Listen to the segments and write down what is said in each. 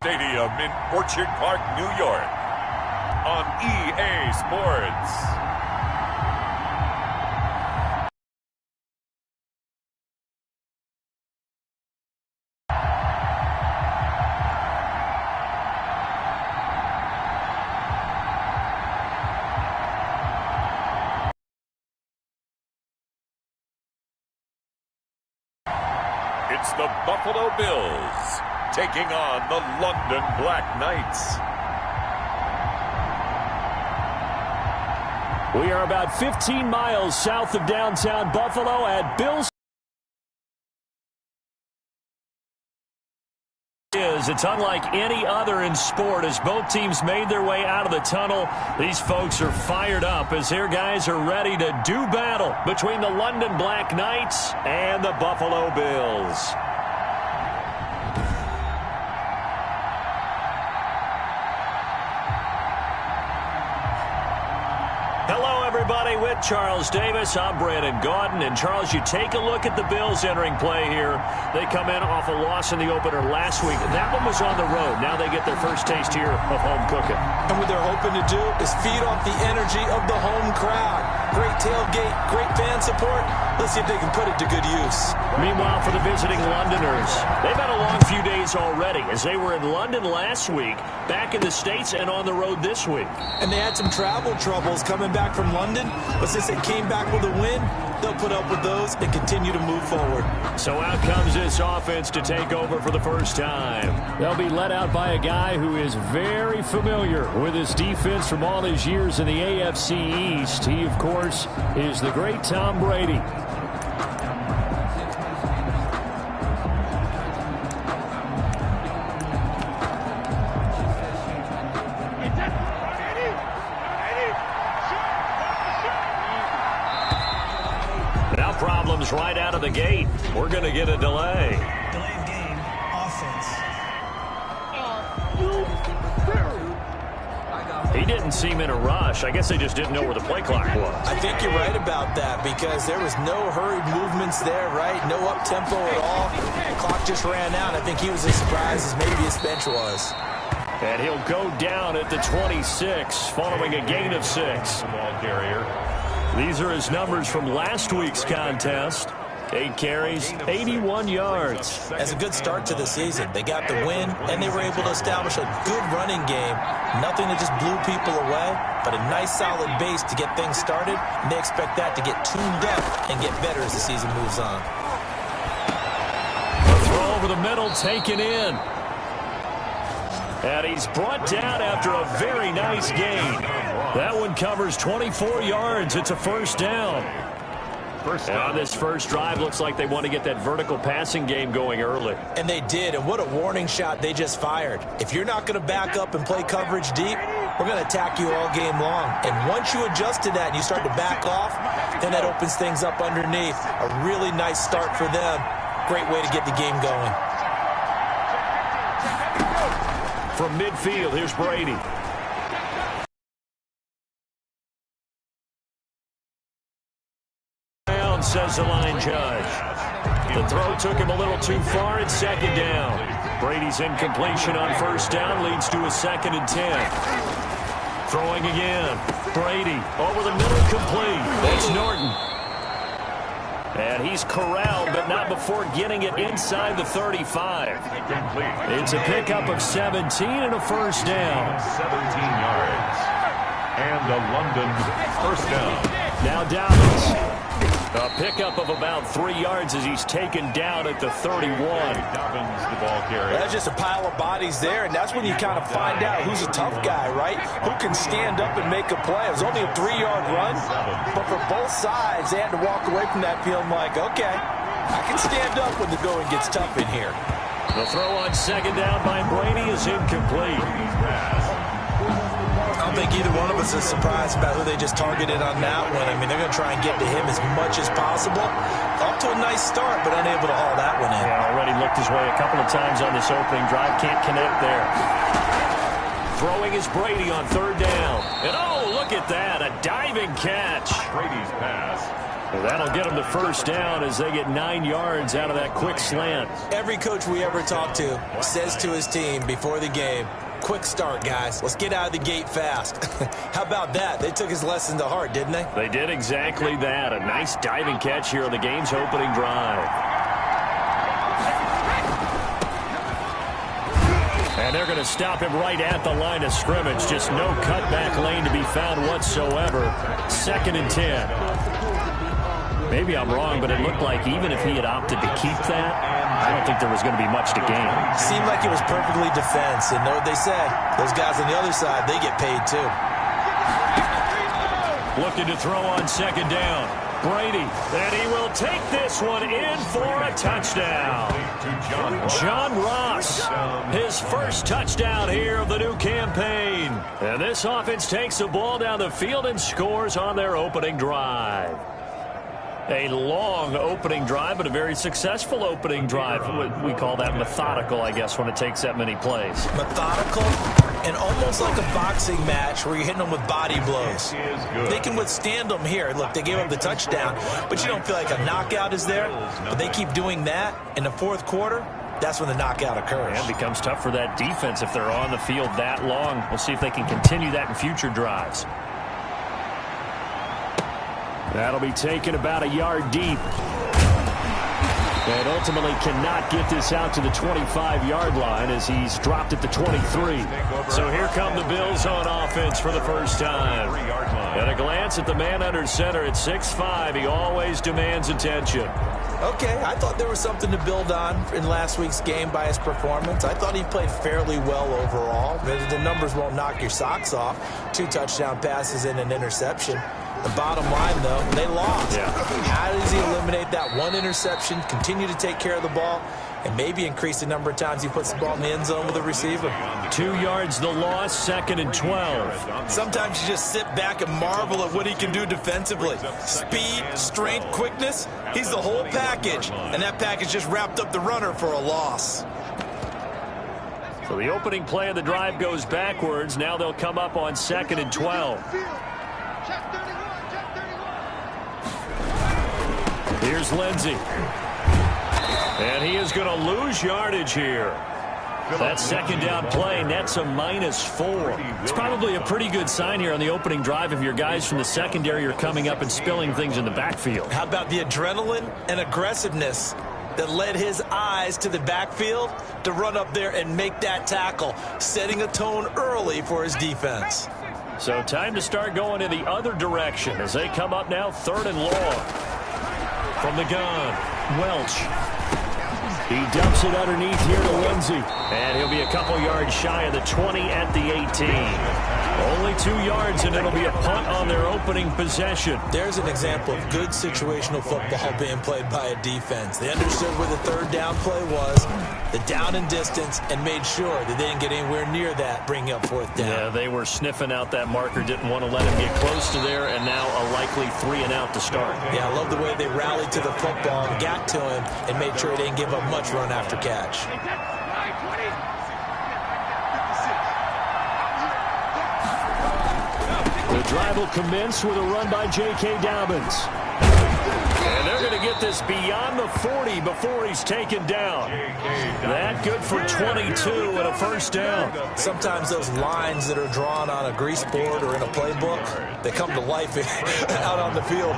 Stadium in Orchard Park, New York on EA Sports. It's the Buffalo Bills taking on the London Black Knights. We are about 15 miles south of downtown Buffalo at Bills. It's unlike any other in sport as both teams made their way out of the tunnel. These folks are fired up as their guys are ready to do battle between the London Black Knights and the Buffalo Bills. Hello, everybody. With Charles Davis, I'm Brandon Gaudin. And, Charles, you take a look at the Bills entering play here. They come in off a loss in the opener last week. That one was on the road. Now they get their first taste here of home cooking. And what they're hoping to do is feed off the energy of the home crowd. Great tailgate, great fan support. Let's see if they can put it to good use. Meanwhile, for the visiting Londoners, they've had a long few days already as they were in London last week, back in the States, and on the road this week. And they had some travel troubles coming back from London, but since they came back with a win, they'll put up with those and continue to move forward. So out comes this offense to take over for the first time. They'll be led out by a guy who is very familiar with his defense from all his years in the AFC East. He, of course, is the great Tom Brady. Problems right out of the gate. We're going to get a delay. Delay of game, offense. He didn't seem in a rush. I guess they just didn't know where the play clock was. I think you're right about that because there was no hurried movements there, right? No up-tempo at all. The clock just ran out. I think he was as surprised as maybe his bench was. And he'll go down at the 26 following a gain of 6. Ball carrier. These are his numbers from last week's contest. 8 carries, 81 yards. That's a good start to the season. They got the win, and they were able to establish a good running game. Nothing that just blew people away, but a nice solid base to get things started, and they expect that to get tuned up and get better as the season moves on. A throw over the middle, taken in. And he's brought down after a very nice gain. That one covers 24 yards. It's a first down. On this first drive, looks like they want to get that vertical passing game going early. And they did, and what a warning shot they just fired. If you're not going to back up and play coverage deep, we're going to attack you all game long. And once you adjust to that and you start to back off, then that opens things up underneath. A really nice start for them. Great way to get the game going. From midfield, here's Brady. Says the line judge. The throw took him a little too far. It's second down. Brady's incompletion on first down leads to a 2nd and 10. Throwing again. Brady over the middle, complete. That's Norton. And he's corralled, but not before getting it inside the 35. It's a pickup of 17 and a first down. 17 yards. And a London first down. Now Dobbins. A pickup of about 3 yards as he's taken down at the 31. Dobbins, the ball carrier. That's just a pile of bodies there, and that's when you kind of find out who's a tough guy, right? Who can stand up and make a play. It was only a 3-yard run, but for both sides, they had to walk away from that feeling like, okay, I can stand up when the going gets tough in here. The throw on second down by Brady is incomplete. I don't think either one of us is surprised about who they just targeted on that one. I mean, they're going to try and get to him as much as possible. Off to a nice start, but unable to haul that one in. Yeah, already looked his way a couple of times on this opening drive. Can't connect there. Throwing is Brady on third down. And, oh, look at that. A diving catch. Brady's pass Well, that'll get them the first down as they get 9 yards out of that quick slant. Every coach we ever talk to says to his team before the game, quick start, guys. Let's get out of the gate fast. How about that? They took his lesson to heart, didn't they? They did exactly that. A nice diving catch here on the game's opening drive. And they're going to stop him right at the line of scrimmage. Just no cutback lane to be found whatsoever. 2nd and 10. Maybe I'm wrong, but it looked like even if he had opted to keep that, I don't think there was going to be much to gain. Seemed like it was perfectly defense. And know what they said? Those guys on the other side, they get paid too. Looking to throw on 2nd down. Brady, and he will take this one in for a touchdown. John Ross, his first touchdown here of the new campaign. And this offense takes the ball down the field and scores on their opening drive. A long opening drive, but a very successful opening drive. We call that methodical, I guess, when it takes that many plays. Methodical and almost like a boxing match where you're hitting them with body blows. They can withstand them here. Look, they gave up the touchdown, but you don't feel like a knockout is there. But they keep doing that in the 4th quarter. That's when the knockout occurs. And it becomes tough for that defense if they're on the field that long. We'll see if they can continue that in future drives. That'll be taken about a yard deep. And ultimately cannot get this out to the 25-yard line as he's dropped at the 23. So here come the Bills on offense for the first time. At a glance at the man under center at 6'5", he always demands attention. Okay, I thought there was something to build on in last week's game by his performance. I thought he played fairly well overall. The numbers won't knock your socks off. 2 touchdown passes and an interception. The bottom line, though, they lost. Yeah. How does he eliminate that 1 interception, continue to take care of the ball, and maybe increase the number of times he puts the ball in the end zone with a receiver? 2 yards the loss, 2nd and 12. Sometimes you just sit back and marvel at what he can do defensively. Speed, strength, quickness, he's the whole package. And that package just wrapped up the runner for a loss. So the opening play of the drive goes backwards. Now they'll come up on 2nd and 12. Here's Lindsey. And he is going to lose yardage here. That 2nd down play nets a -4. It's probably a pretty good sign here on the opening drive if your guys from the secondary are coming up and spilling things in the backfield. How about the adrenaline and aggressiveness that led his eyes to the backfield to run up there and make that tackle, setting a tone early for his defense. So time to start going in the other direction as they come up now 3rd and long. From the gun, Welch. He dumps it underneath here to Lindsey. And he'll be a couple yards shy of the 20 at the 18. Only 2 yards, and it'll be a punt on their opening possession. There's an example of good situational football being played by a defense. They understood where the 3rd down play was, the down and distance, and made sure that they didn't get anywhere near that, bringing up 4th down. Yeah, they were sniffing out that marker, didn't want to let him get close to there, and now a likely 3 and out to start. Yeah, I love the way they rallied to the football and got to him and made sure he didn't give up much run after catch. The drive will commence with a run by J.K. Dobbins. And they're going to get this beyond the 40 before he's taken down. That good for 22 and a first down. Sometimes those lines that are drawn on a grease board or in a playbook, they come to life out on the field.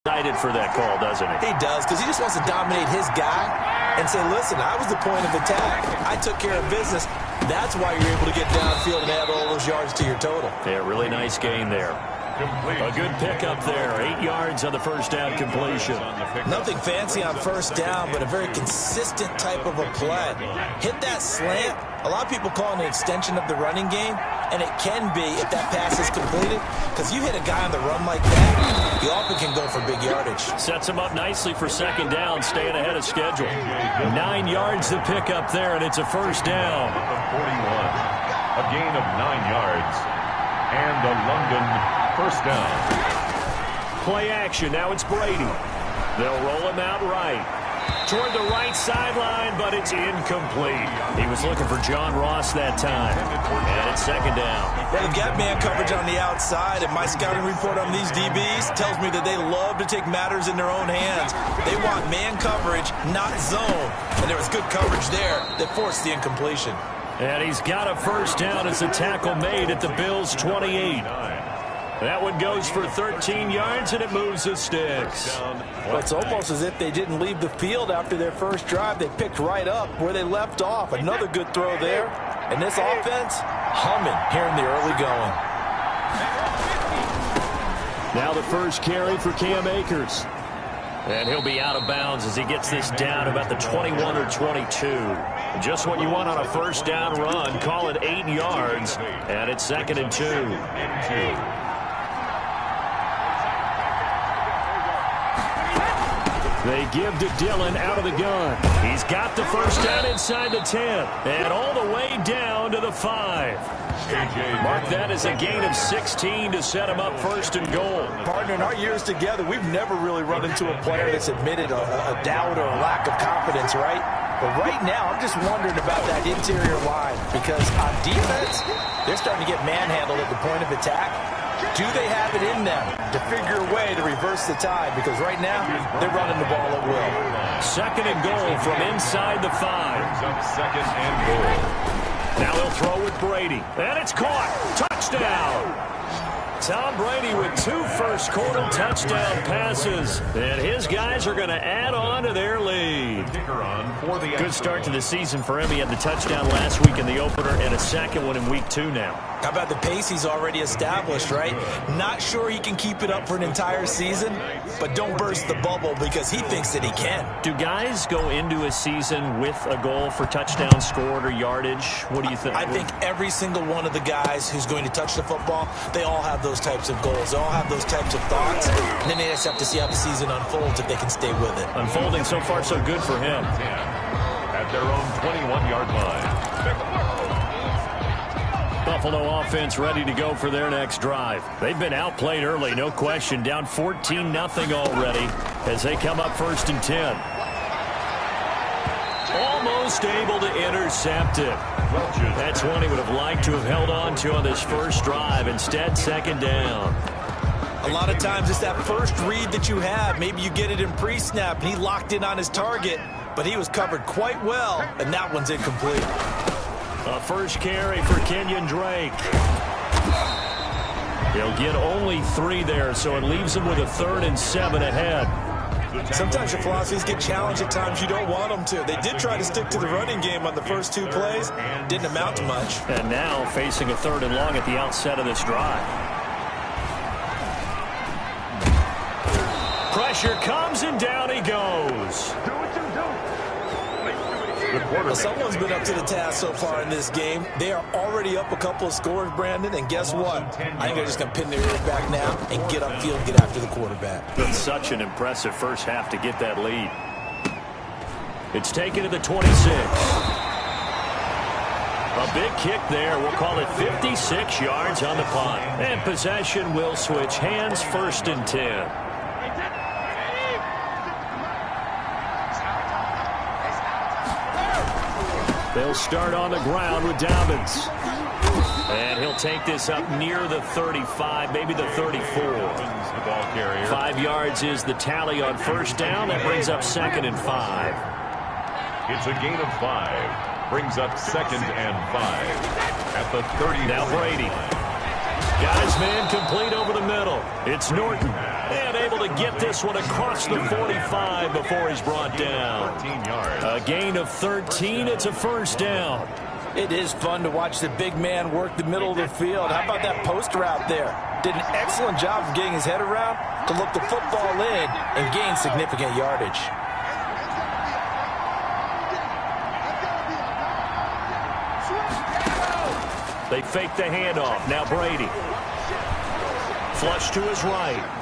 Excited for that call, doesn't he? He does, because he just wants to dominate his guy and say, listen, I was the point of attack. I took care of business. That's why you're able to get downfield and add all those yards to your total. Yeah, really nice gain there. A good pickup there. 8 yards on the first down completion. Nothing fancy on first down, but a very consistent type of a play. Hit that slant. A lot of people call it an extension of the running game, and it can be if that pass is completed, because you hit a guy on the run like that, you often can go for big yardage. Sets him up nicely for 2nd down, staying ahead of schedule. 9 yards to pick up there, and it's a first down. 41. A gain of 9 yards. And the London first down. Play action. Now it's Brady. They'll roll him out right. Toward the right sideline, but it's incomplete. He was looking for John Ross that time. And it's second down. Well, they've got man coverage on the outside, and my scouting report on these DBs tells me that they love to take matters in their own hands. They want man coverage, not zone. And there was good coverage there that forced the incompletion. And he's got a first down as the tackle made at the Bills' 28. That one goes for 13 yards, and it moves the sticks. Well, it's almost as if they didn't leave the field after their first drive. They picked right up where they left off. Another good throw there. And this offense, humming here in the early going. Now the first carry for Cam Akers. And he'll be out of bounds as he gets this down about the 21 or 22. Just what you want on a first down run. Call it 8 yards. And it's second and 2. They give to Dillon out of the gun. He's got the first down inside the 10. And all the way down to the 5. Mark that as a gain of 16 to set him up first and goal. Partner, in our years together, we've never really run into a player that's admitted a doubt or a lack of confidence, right? But right now, I'm just wondering about that interior line. Because on defense, they're starting to get manhandled at the point of attack. Do they have it in them to figure a way to reverse the tide? Because right now, they're running the ball at will. Second and goal from inside the 5. Second and goal. Now he'll throw with Brady. And it's caught. Touchdown. Tom Brady with 2 first-quarter touchdown passes. And his guys are going to add on to their lead. Good start to the season for him. He had the touchdown last week in the opener and a second one in week 2 now. How about the pace he's already established, right? Not sure he can keep it up for an entire season, but don't burst the bubble because he thinks that he can. Do guys go into a season with a goal for touchdown scored or yardage? What do you think? I think every single one of the guys who's going to touch the football, they all have those types of goals. They all have those types of thoughts. And then they just have to see how the season unfolds if they can stay with it. Unfolding so far so good for him. At their own 21-yard line. Buffalo offense ready to go for their next drive. They've been outplayed early, no question. Down 14-0 already as they come up first and 10. Almost able to intercept it. That's one he would have liked to have held on to on this first drive. Instead, second down. A lot of times it's that first read that you have. Maybe you get it in pre-snap, and he locked in on his target, but he was covered quite well, and that one's incomplete. A first carry for Kenyon Drake. He'll get only 3 there, so it leaves him with a 3rd and 7 ahead. Sometimes your philosophies get challenged at times you don't want them to. They did try to stick to the running game on the first 2 plays. Didn't amount to much. And now facing a 3rd and long at the outset of this drive. Pressure comes and down he goes. Well, someone's been up to the task so far in this game. They are already up a couple of scores, Brandon, and guess what? I think they're just going to pin their ears back now and get upfield and get after the quarterback. Been such an impressive first half to get that lead. It's taken to the 26. A big kick there. We'll call it 56 yards on the punt. And possession will switch hands, first and 10. They'll start on the ground with Dobbins. And he'll take this up near the 35, maybe the 34. 5 yards is the tally on first down. That brings up second and 5. It's a gain of 5. Brings up second and 5. At the 30. Now Brady. Got his man complete over the middle. It's Norton. And able to get this one across the 45 before he's brought down. A gain of 13. It's a first down. It is fun to watch the big man work the middle of the field. How about that post route there? Did an excellent job of getting his head around to look the football in and gain significant yardage. They fake the handoff. Now Brady. Flush to his right.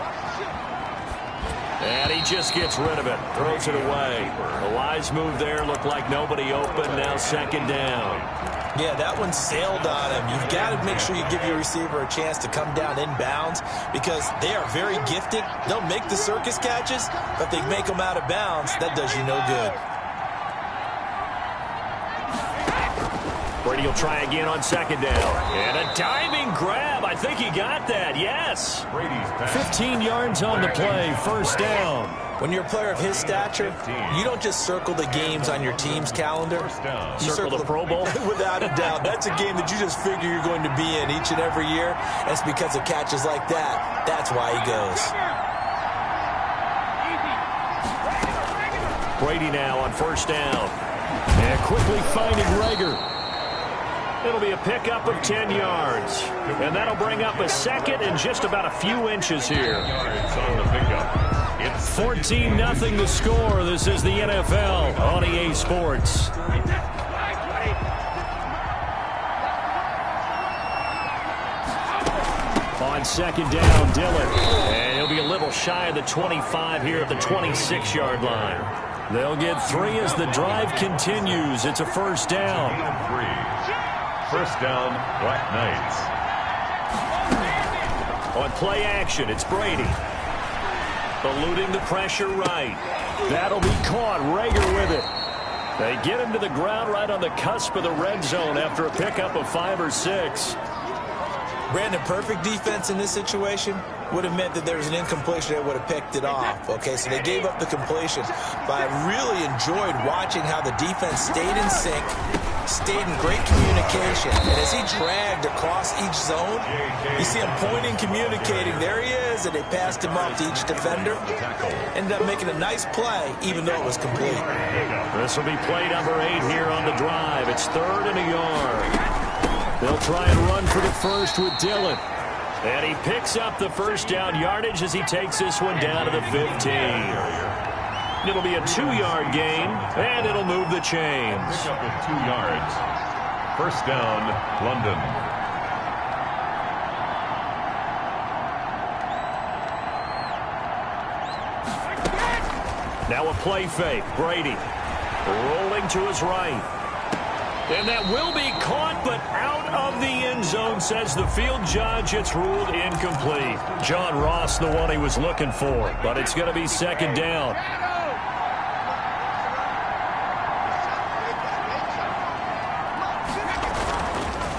And he just gets rid of it. Throws it away. A wise move there. Looked like nobody open. Now second down. Yeah, that one sailed on him. You've got to make sure you give your receiver a chance to come down inbounds because they are very gifted. They'll make the circus catches, but they make them out of bounds. That does you no good. Brady will try again on second down. And a diving grab. I think he got that. Yes. 15 yards on the play. First down. When you're a player of his stature, you don't just circle the games on your team's calendar. You circle the Pro Bowl? Without a doubt. That's a game that you just figure you're going to be in each and every year. And it's because of catches like that. That's why he goes. Brady now on first down. And quickly finding Rager. It'll be a pickup of 10 yards. And that'll bring up a second and just about a few inches here. 14-0 the score. This is the NFL on EA Sports. On second down, Dillon. And he'll be a little shy of the 25 here at the 26-yard line. They'll get 3 as the drive continues. It's a first down. First down, Black Knights. On play action, it's Brady. Eluding the pressure right. That'll be caught. Rager with it. They get him to the ground right on the cusp of the red zone after a pickup of 5 or 6. Brandon, perfect defense in this situation would have meant that there was an incompletion that would have picked it off. Okay, so they gave up the completion. But I really enjoyed watching how the defense stayed in sync, stayed in great communication. And as he dragged across each zone, you see him pointing, communicating. There he is, and they passed him off to each defender. Ended up making a nice play, even though it was complete. This will be play number 8 here on the drive. It's 3rd and a yard. They'll try and run for the first with Dillon. And he picks up the first down yardage as he takes this one down to the 15. It'll be a 2-yard gain, and it'll move the chains. Pick up with 2 yards. First down, London. Now a play fake. Brady rolling to his right. And that will be caught, but out of the end zone, says the field judge. It's ruled incomplete. John Ross, the one he was looking for, but it's going to be second down.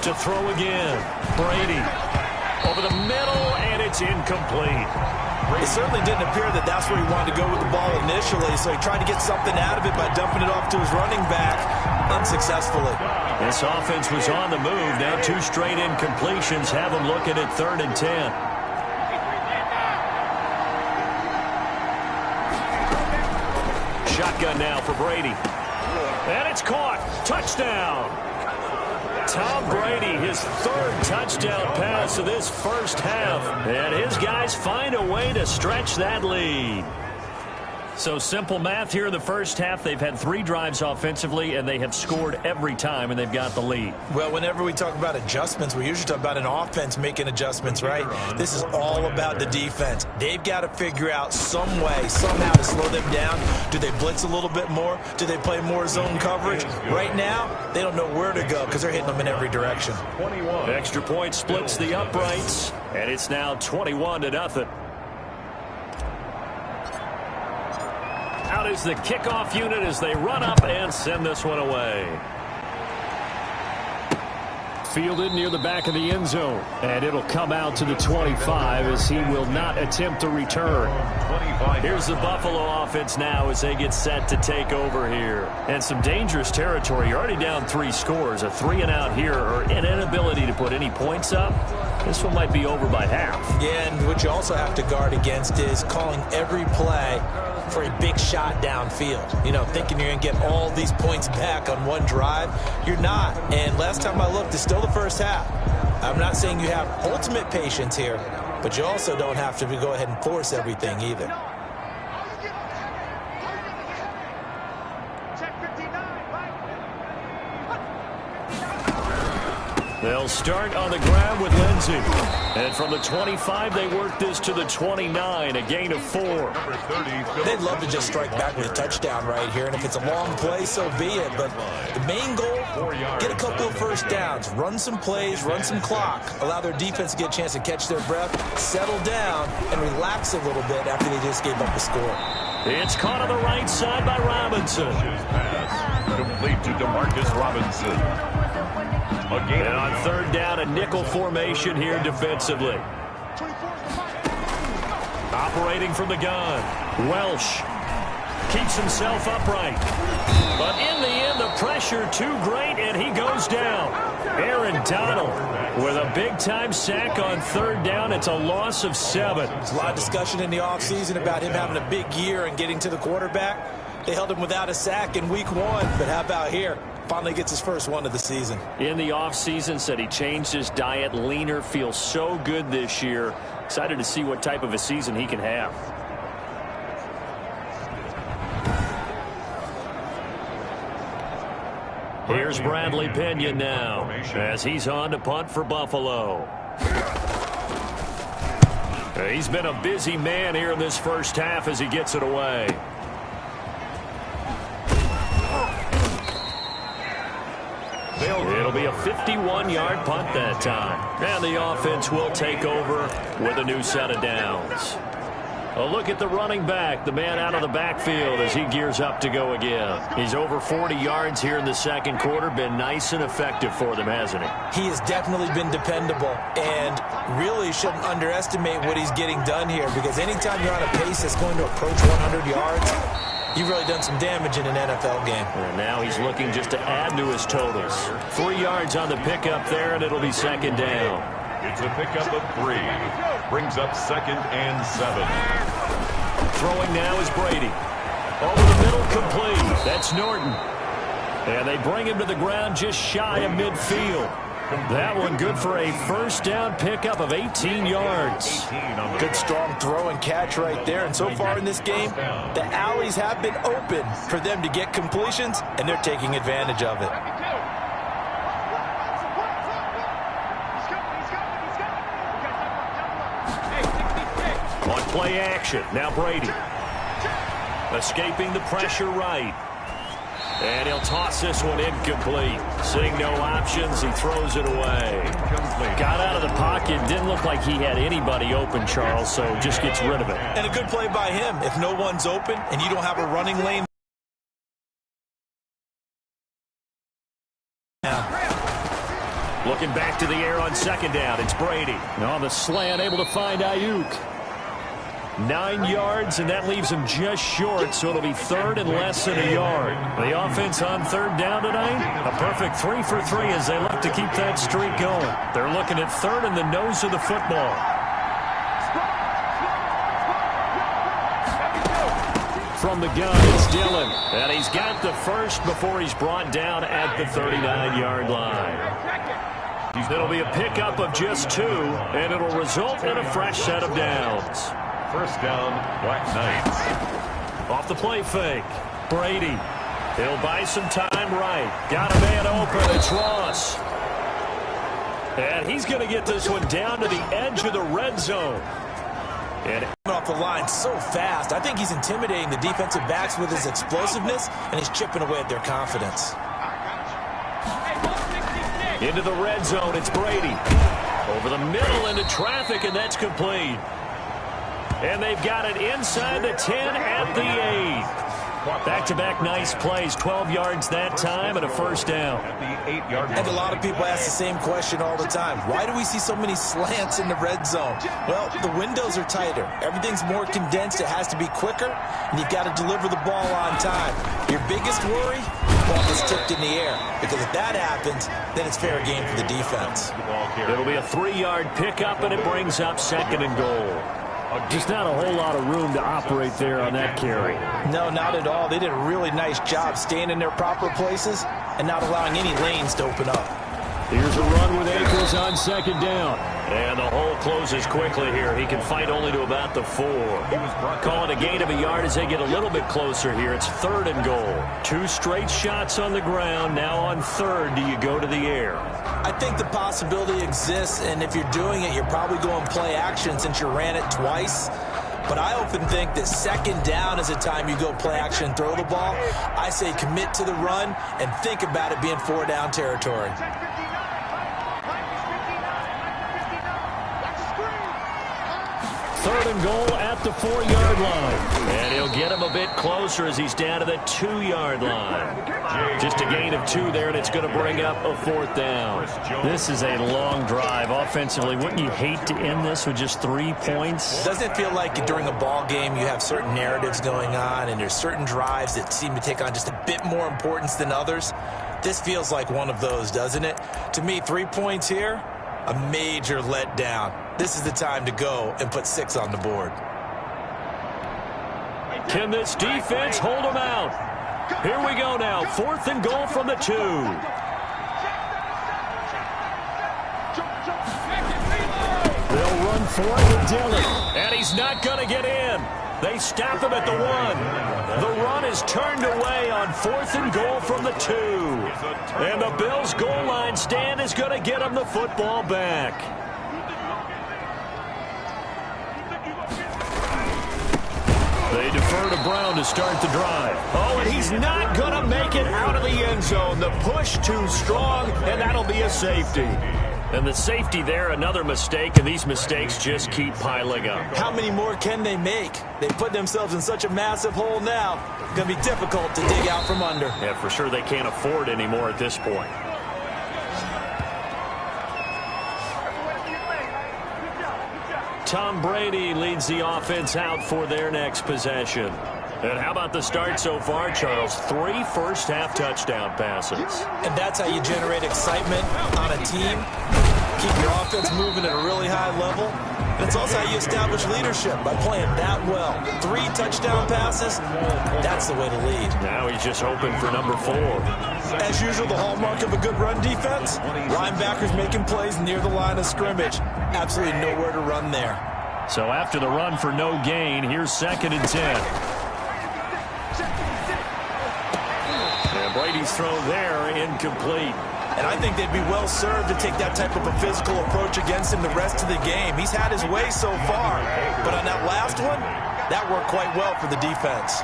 To throw again. Brady over the middle, and it's incomplete. It certainly didn't appear that that's where he wanted to go with the ball initially, so he tried to get something out of it by dumping it off to his running back unsuccessfully. This offense was on the move. Now 2 straight incompletions have them looking at 3rd and 10. Shotgun now for Brady. And it's caught. Touchdown. Tom Brady, his 3rd touchdown pass of this first half. And his guys find a way to stretch that lead. So simple math here in the first half. They've had 3 drives offensively, and they have scored every time, and they've got the lead. Well, whenever we talk about adjustments, we usually talk about an offense making adjustments, right? This is all about the defense. They've got to figure out some way, somehow to slow them down. Do they blitz a little bit more? Do they play more zone coverage? Right now, they don't know where to go because they're hitting them in every direction. Extra point splits the uprights, and it's now 21-0. Out is the kickoff unit as they run up and send this one away. Fielded near the back of the end zone. And it'll come out to the 25 as he will not attempt to return. Here's the Buffalo offense now as they get set to take over here. And some dangerous territory. You're already down 3 scores. A 3-and-out here or an inability to put any points up. This one might be over by half. Yeah, and what you also have to guard against is calling every play for a big shot downfield. You know, thinking you're going to get all these points back on one drive. You're not. And last time I looked, it's still the first half. I'm not saying you have ultimate patience here, but you also don't have to go ahead and force everything either. They'll start on the ground with Lindsey. And from the 25, they work this to the 29, a gain of 4. They'd love to just strike back with a touchdown right here, and if it's a long play, so be it. But the main goal, get a couple of first downs, run some plays, run some clock, allow their defense to get a chance to catch their breath, settle down, and relax a little bit after they just gave up a score. It's caught on the right side by Robinson. Complete to DeMarcus Robinson. And on third down, a nickel formation here defensively. Operating from the gun, Welsh keeps himself upright. But in the end, the pressure too great, and he goes down. Aaron Donald with a big-time sack on third down. It's a loss of 7. There's a lot of discussion in the offseason about him having a big year and getting to the quarterback. They held him without a sack in week 1, but how about here? Finally gets his first one of the season. In the offseason, said he changed his diet, leaner, feels so good this year. Excited to see what type of a season he can have. Here's Bradley Pinion now as he's on to punt for Buffalo. He's been a busy man here in this first half as he gets it away. It'll be a 51-yard punt that time. And the offense will take over with a new set of downs. A look at the running back, the man out of the backfield as he gears up to go again. He's over 40 yards here in the second quarter. Been nice and effective for them, hasn't he? He has definitely been dependable and really shouldn't underestimate what he's getting done here, because anytime you're on a pace that's going to approach 100 yards, you've really done some damage in an NFL game. And now he's looking just to add to his totals. 3 yards on the pickup there, and it'll be second down. It's a pickup of 3. Brings up 2nd and 7. Throwing now is Brady. Over the middle, complete. That's Norton. And they bring him to the ground just shy of midfield. That one good for a first down pickup of 18 yards. Good strong throw and catch right there. And so far in this game, the alleys have been open for them to get completions, and they're taking advantage of it. On play action, now Brady. Escaping the pressure right. And he'll toss this one incomplete. Seeing no options, he throws it away. Got out of the pocket. Didn't look like he had anybody open, Charles, so just gets rid of it. And a good play by him. If no one's open and you don't have a running lane. Looking back to the air on second down, it's Brady. And on the slant, able to find Ayuk. 9 yards, and that leaves him just short, so it'll be third and less than a yard. The offense on third down tonight, a perfect 3 for 3 as they look to keep that streak going. They're looking at third in the nose of the football. From the gun, it's Dillon, and he's got the first before he's brought down at the 39-yard line. It'll be a pickup of just 2, and it'll result in a fresh set of downs. First down, Black Knights. Off the play fake, Brady. He'll buy some time right. Got a man open. It's Ross. And he's going to get this one down to the edge of the red zone. And off the line so fast. I think he's intimidating the defensive backs with his explosiveness, and he's chipping away at their confidence. Into the red zone, it's Brady. Over the middle into traffic, and that's complete. And they've got it inside the 10 at the 8. Back-to-back nice plays, 12 yards that time and a first down. And a lot of people ask the same question all the time. Why do we see so many slants in the red zone? Well, the windows are tighter. Everything's more condensed. It has to be quicker, and you've got to deliver the ball on time. Your biggest worry? The ball gets tipped in the air. Because if that happens, then it's fair game for the defense. It'll be a 3-yard pickup, and it brings up second and goal. Just not a whole lot of room to operate there on that carry. No, not at all. They did a really nice job staying in their proper places and not allowing any lanes to open up. Here's a run with Akers on second down. And the hole closes quickly here. He can fight only to about the 4. Call it a gain of a yard as they get a little bit closer here. It's 3rd and goal. 2 straight shots on the ground. Now on 3rd, do you go to the air? I think the possibility exists, and if you're doing it, you're probably going play action since you ran it twice. But I often think that 2nd down is a time you go play action and throw the ball. I say commit to the run and think about it being 4-down territory. 3rd and goal at the 4-yard line. And he'll get him a bit closer as he's down to the 2-yard line. Just a gain of 2 there, and it's going to bring up a 4th down. This is a long drive offensively. Wouldn't you hate to end this with just 3 points? Doesn't it feel like during a ball game you have certain narratives going on, and there's certain drives that seem to take on just a bit more importance than others? This feels like one of those, doesn't it? To me, 3 points here, a major letdown. This is the time to go and put 6 on the board. Can this defense hold them out? Here we go now. 4th and goal from the 2. They'll run for it with Dillon. And he's not going to get in. They stop him at the 1. The run is turned away on 4th and goal from the 2. And the Bills' goal line stand is going to get him the football back. They defer to Brown to start the drive. Oh, and he's not going to make it out of the end zone. The push too strong, and that'll be a safety. And the safety there, another mistake, and these mistakes just keep piling up. How many more can they make? They put themselves in such a massive hole now. It's going to be difficult to dig out from under. Yeah, for sure they can't afford any more at this point. Tom Brady leads the offense out for their next possession. And how about the start so far, Charles? 3 first-half touchdown passes. And that's how you generate excitement on a team. Keep your offense moving at a really high level. And it's also how you establish leadership by playing that well. 3 touchdown passes, that's the way to lead. Now he's just hoping for number 4. As usual, the hallmark of a good run defense, linebackers making plays near the line of scrimmage. Absolutely nowhere to run there. So after the run for no gain, here's 2nd and 10. And Brady's throw there, incomplete. And I think they'd be well served to take that type of a physical approach against him the rest of the game. He's had his way so far, but on that last one, that worked quite well for the defense.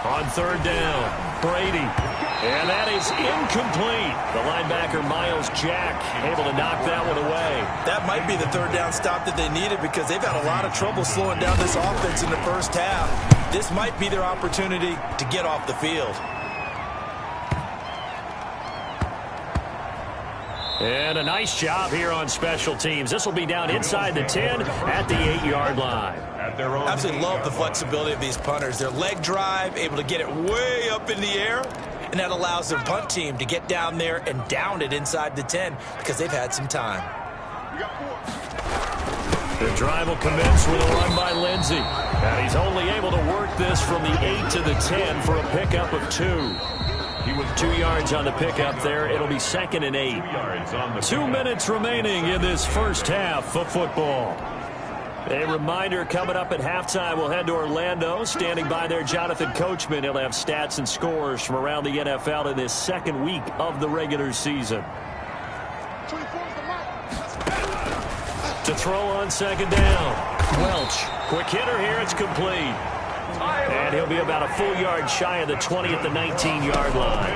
On 3rd down, Brady. And that is incomplete. The linebacker, Miles Jack, able to knock that one away. That might be the 3rd down stop that they needed because they've had a lot of trouble slowing down this offense in the first half. This might be their opportunity to get off the field. And a nice job here on special teams. This will be down inside the 10 at the 8-yard line. Absolutely love the flexibility of these punters. Their leg drive, able to get it way up in the air, and that allows their punt team to get down there and down it inside the 10 because they've had some time. The drive will commence with a run by Lindsey. And he's only able to work this from the 8 to the 10 for a pickup of 2. He was 2 yards on the pickup there. It'll be 2nd and 8. 2 minutes remaining in this first half of football. A reminder, coming up at halftime, we'll head to Orlando. Standing by there, Jonathan Coachman. He'll have stats and scores from around the NFL in this 2nd week of the regular season. To throw on 2nd down. Welch, quick hitter here, it's complete. And he'll be about a full yard shy of the 20 at the 19-yard line.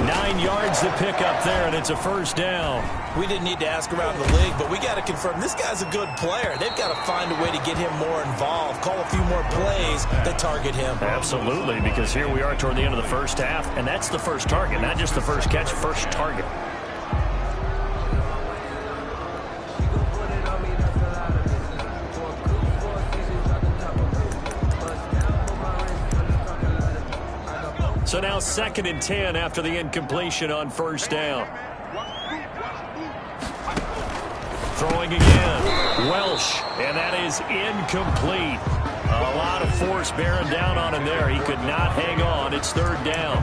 9 yards to pick up there, and it's a 1st down. We didn't need to ask around the league, but we got to confirm this guy's a good player. They've got to find a way to get him more involved, call a few more plays that target him. Absolutely, because here we are toward the end of the first half, and that's the first target, not just the first catch, first target. So now 2nd and 10 after the incompletion on 1st down. Throwing again. Welsh, and that is incomplete. A lot of force bearing down on him there. He could not hang on. It's third down.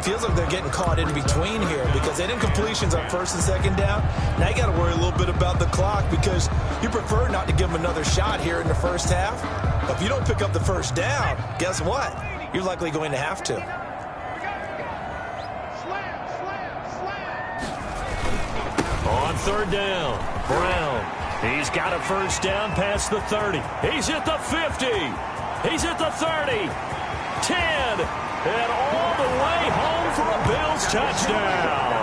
Feels like they're getting caught in between here because they didn't completions on first and second down. Now you got to worry a little bit about the clock because you prefer not to give them another shot here in the first half. But if you don't pick up the first down, guess what? You're likely going to have to. On third down, Brown. He's got a first down past the 30. He's at the 50. He's at the 30. 10. And all the way home for a Bills touchdown.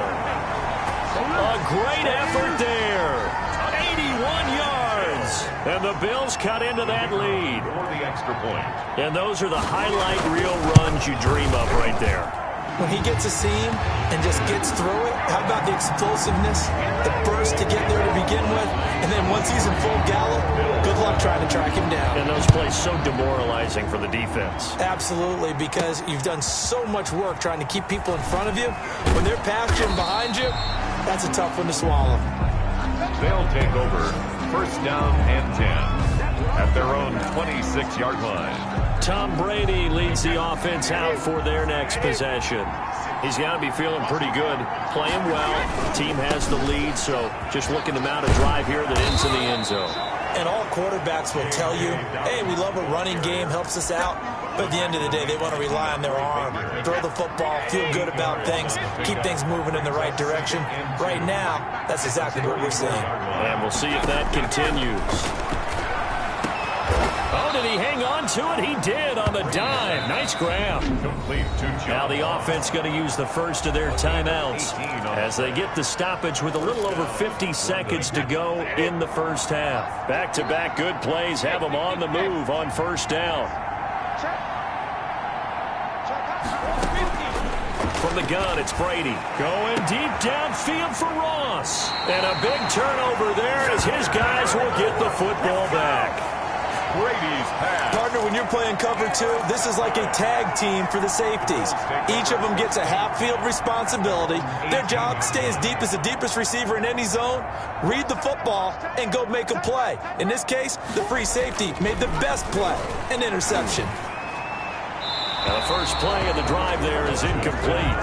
A great effort there. 81 yards. And the Bills cut into that lead. And those are the highlight reel runs you dream of right there. When he gets a seam and just gets through it, how about the explosiveness, the burst to get there to begin with, and then once he's in full gallop, good luck trying to track him down. And those plays so demoralizing for the defense. Absolutely, because you've done so much work trying to keep people in front of you. When they're past you and behind you, that's a tough one to swallow. They'll take over first down and 10 at their own 26-yard line. Tom Brady leads the offense out for their next possession. He's got to be feeling pretty good, playing well. The team has the lead, so just looking to mount a drive here that ends in the end zone. And all quarterbacks will tell you, hey, we love a running game, helps us out. But at the end of the day, they want to rely on their arm, throw the football, feel good about things, keep things moving in the right direction. Right now, that's exactly what we're seeing. And we'll see if that continues. Oh, did he hang on to it? He did on the dive. Nice grab. Now the offense going to use the first of their timeouts as they get the stoppage with a little over 50 seconds to go in the first half. Back-to-back good plays have them on the move on first down. From the gun, it's Brady. Going deep downfield for Ross. And a big turnover there as his guys will get the football back. Brady's pass. Partner, when you're playing cover two, this is like a tag team for the safeties. Each of them gets a half-field responsibility. Their job, stay as deep as the deepest receiver in any zone, read the football, and go make a play. In this case, the free safety made the best play, an interception. The first play of the drive there is incomplete.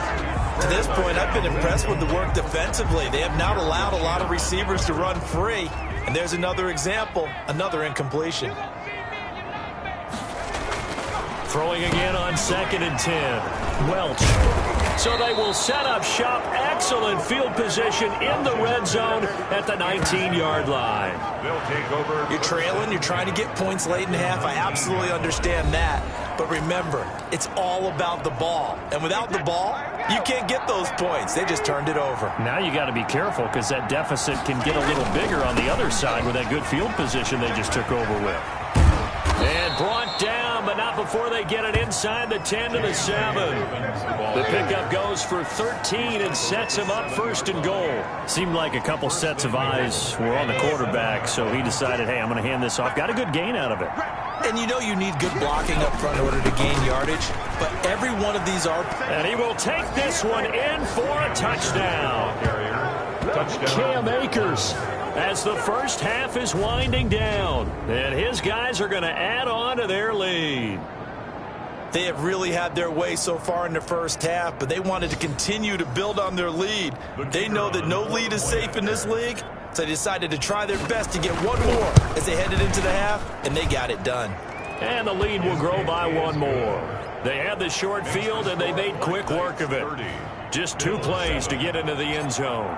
To this point, I've been impressed with the work defensively. They have not allowed a lot of receivers to run free. And there's another example, another incompletion. Throwing again on 2nd and 10. Welch. So they will set up shop. Excellent field position in the red zone at the 19-yard line. They'll take over. You're trailing. You're trying to get points late in the half. I absolutely understand that. But remember, it's all about the ball. And without the ball, you can't get those points. They just turned it over. Now you got to be careful because that deficit can get a little bigger on the other side with that good field position they just took over with. And brought down, but not before they get it inside the 10 to the 7. The pickup goes for 13 and sets him up first and goal. Seemed like a couple sets of eyes were on the quarterback, so he decided, hey, I'm going to hand this off. Got a good gain out of it. And you know you need good blocking up front in order to gain yardage, but every one of these are... And he will take this one in for a touchdown. Cam Akers, as the first half is winding down, and his guys are going to add on to their lead. They have really had their way so far in the first half, but they wanted to continue to build on their lead. They know that no lead is safe in this league, so they decided to try their best to get one more as they headed into the half, and they got it done. And the lead will grow by one more. They had the short field, and they made quick work of it. Just 2 plays to get into the end zone.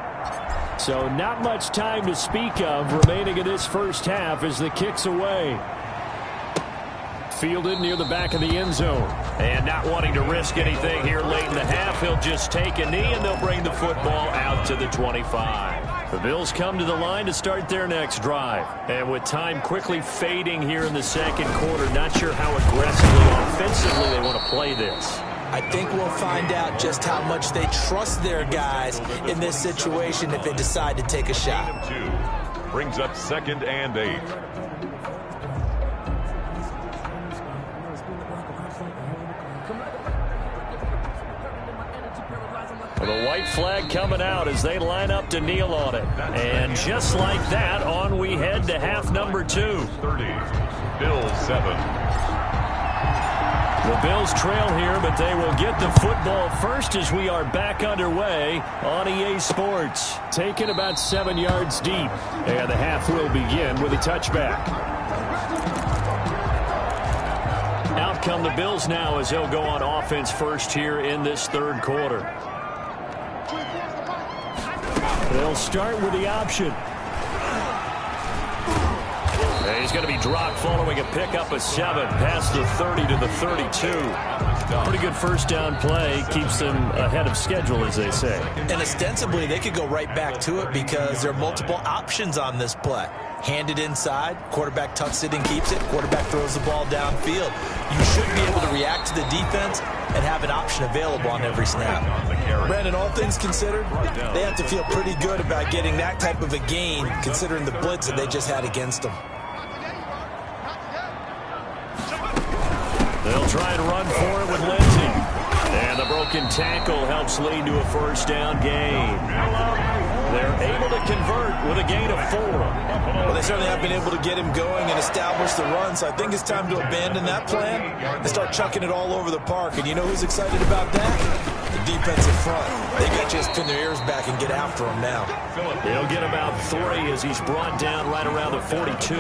So not much time to speak of remaining in this first half as the kick's away. Fielded near the back of the end zone. And not wanting to risk anything here late in the half, he'll just take a knee and they'll bring the football out to the 25. The Bills come to the line to start their next drive. And with time quickly fading here in the second quarter, not sure how aggressively, offensively they want to play this. I think we'll find out just how much they trust their guys in this situation if they decide to take a shot. 2 brings up 2nd and 8. The white flag coming out as they line up to kneel on it. And just like that, on we head to half number 2. 30, Bills 7. The Bills trail here, but they will get the football first as we are back underway on EA Sports. Taken about 7 yards deep, and the half will begin with a touchback. Out come the Bills now as they'll go on offense first here in this third quarter. They'll start with the option. He's going to be dropped following a pickup of 7 past the 30 to the 32. Pretty good first down play. Keeps them ahead of schedule, as they say. And ostensibly, they could go right back to it because there are multiple options on this play. Hand it inside, quarterback tucks it and keeps it, quarterback throws the ball downfield. You should be able to react to the defense and have an option available on every snap. Brandon, all things considered, they have to feel pretty good about getting that type of a gain considering the blitz that they just had against them. They'll try and run for it with Lindsey. And the broken tackle helps lead to a first down gain. They're able to convert with a gain of 4. Well, they certainly have been able to get him going and establish the run, so I think it's time to abandon that plan and start chucking it all over the park. And you know who's excited about that? The defensive front. They got to just pin their ears back and get after him now. He'll get about 3 as he's brought down right around the 42.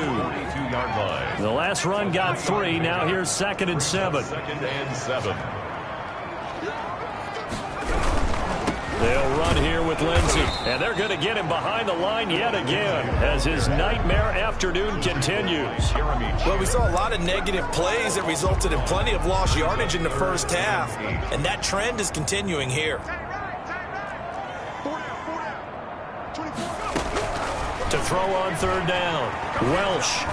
The last run got 3. Now here's 2nd and 7. 2nd and 7. They'll run here with Lindsey, and they're going to get him behind the line yet again as his nightmare afternoon continues. Well, we saw a lot of negative plays that resulted in plenty of lost yardage in the first half, and that trend is continuing here. To throw on 3rd down, Welsh.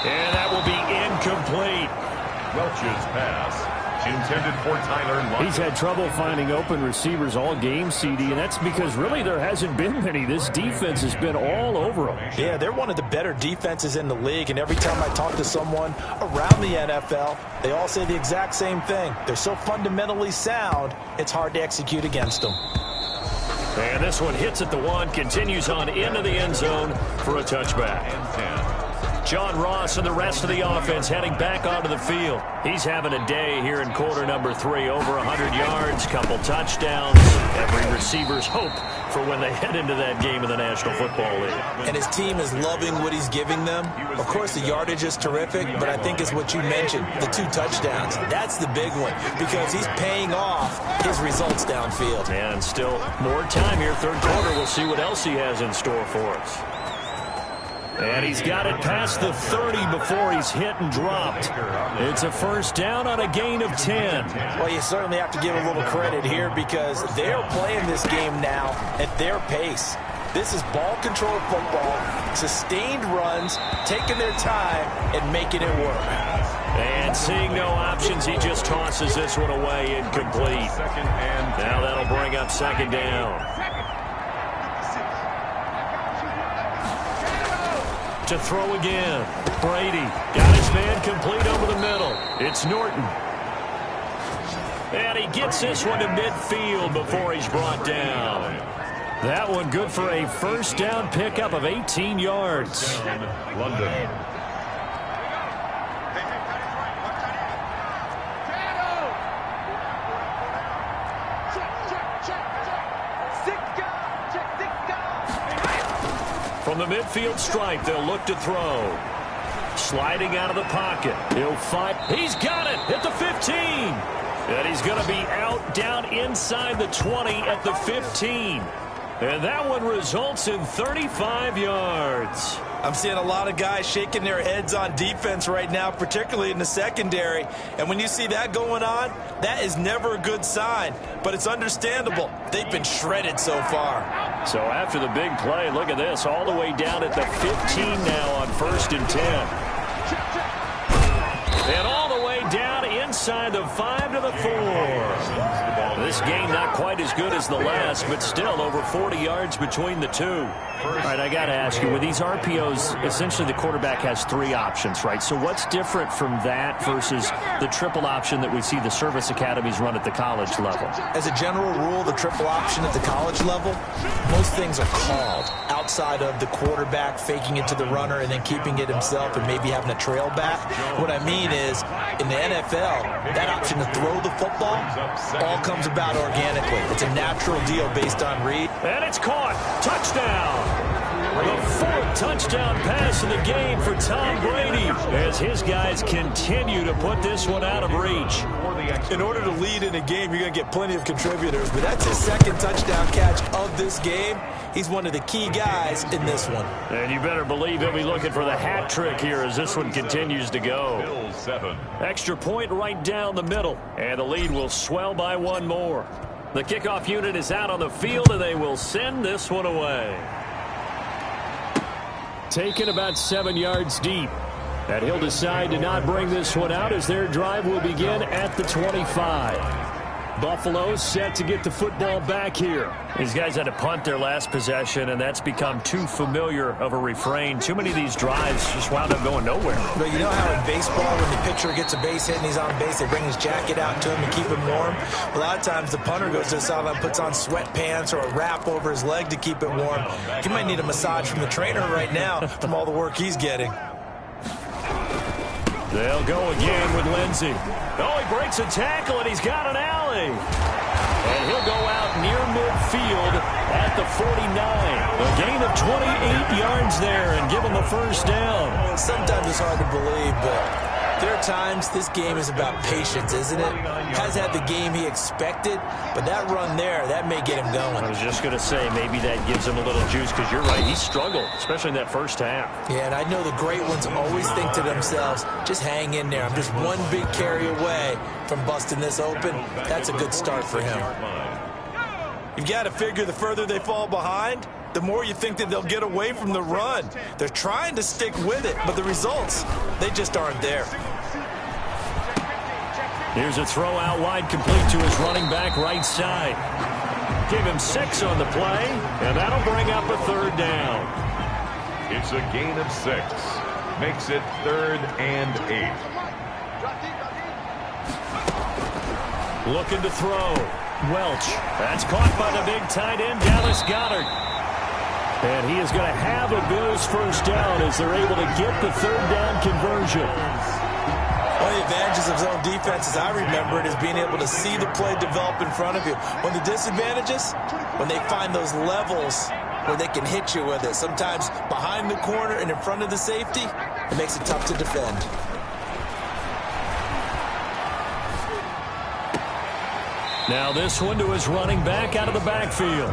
And that will be incomplete. Welch's pass intended for Tyler Lockett. He's had trouble finding open receivers all game, CD, and that's because really there hasn't been many. This defense has been all over them. Yeah, they're one of the better defenses in the league, and every time I talk to someone around the NFL, they all say the exact same thing. They're so fundamentally sound, it's hard to execute against them. And this one hits at the 1, continues on into the end zone for a touchback. John Ross and the rest of the offense heading back onto the field. He's having a day here in quarter number 3. Over 100 yards, couple touchdowns. Every receiver's hope for when they head into that game in the National Football League. And his team is loving what he's giving them. Of course, the yardage is terrific, but I think it's what you mentioned, the 2 touchdowns. That's the big one because he's paying off his results downfield. And still more time here, third quarter. We'll see what else he has in store for us. And he's got it past the 30 before he's hit and dropped. It's a first down on a gain of 10. Well, you certainly have to give a little credit here because they're playing this game now at their pace. This is ball control football, sustained runs, taking their time and making it work. And seeing no options, he just tosses this one away incomplete. Now that'll bring up 2nd down. To throw again. Brady got his man complete over the middle. It's Norton. And he gets this one to midfield before he's brought down. That one good for a first down pickup of 18 yards. London. From the midfield stripe, they'll look to throw. Sliding out of the pocket. He'll fight. He's got it at the 15. And he's going to be out down inside the 20 at the 15. And that one results in 35 yards. I'm seeing a lot of guys shaking their heads on defense right now, particularly in the secondary. And when you see that going on, that is never a good sign. But it's understandable. They've been shredded so far. So after the big play, look at this, all the way down at the 15 now on 1st and 10. And all the way down inside the 5 to the 4. This game not quite as good as the last, but still over 40 yards between the two. All right, I got to ask you, with these RPOs, essentially the quarterback has 3 options, right? So what's different from that versus the triple option that we see the service academies run at the college level? As a general rule, the triple option at the college level, most things are called outside of the quarterback faking it to the runner and then keeping it himself and maybe having a trail back. What I mean is, in the NFL, that option to throw the football all comes about organically. It's a natural deal based on read. And it's caught. Touchdown. The 4th touchdown pass of the game for Tom Brady as his guys continue to put this one out of reach. In order to lead in a game, you're going to get plenty of contributors, but that's his 2nd touchdown catch of this game. He's one of the key guys in this one. And you better believe he'll be looking for the hat trick here as this one continues to go. Extra point right down the middle, and the lead will swell by 1 more. The kickoff unit is out on the field, and they will send this one away. Taken about 7 yards deep. And he'll decide to not bring this one out as their drive will begin at the 25. Buffalo set to get the football back here. These guys had to punt their last possession, and that's become too familiar of a refrain. Too many of these drives just wound up going nowhere. But you know how in baseball, when the pitcher gets a base hit and he's on base, they bring his jacket out to him and keep him warm? A lot of times the punter goes to the sideline, puts on sweatpants or a wrap over his leg to keep it warm. He might need a massage from the trainer right now from all the work he's getting. They'll go again with Lindsey. Oh, he breaks a tackle, and he's got an alley. And he'll go out near midfield at the 49. A gain of 28 yards there and give him a first down. Sometimes it's hard to believe, but there are times this game is about patience, isn't it? Has had the game he expected, but that run there, that may get him going. I was just going to say, maybe that gives him a little juice, because you're right, he struggled, especially in that first half. Yeah, and I know the great ones always think to themselves, just hang in there. I'm just one big carry away from busting this open. That's a good start for him. You've got to figure the further they fall behind, the more you think that they'll get away from the run. They're trying to stick with it, but the results, they just aren't there. Here's a throw out wide, complete to his running back right side. Give him 6 on the play, and that'll bring up a 3rd down. It's a gain of 6. Makes it 3rd and 8. Looking to throw. Welch. That's caught by the big tight end, Dallas Goedert. And he is going to have a Bills first down as they're able to get the 3rd down conversion. One of the advantages of zone defense, as I remember it, is being able to see the play develop in front of you. One of the disadvantages, when they find those levels where they can hit you with it. Sometimes behind the corner and in front of the safety, it makes it tough to defend. Now this one to his running back out of the backfield.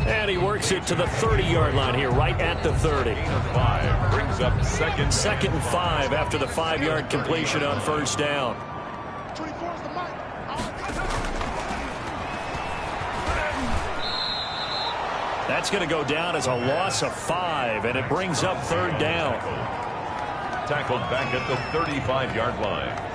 And he works it to the 30-yard line here, right at the 30. 5 brings up 2nd. 2nd and 5 after the 5-yard completion on first down. That's going to go down as a loss of 5, and it brings up 3rd down. Tackled back at the 35-yard line.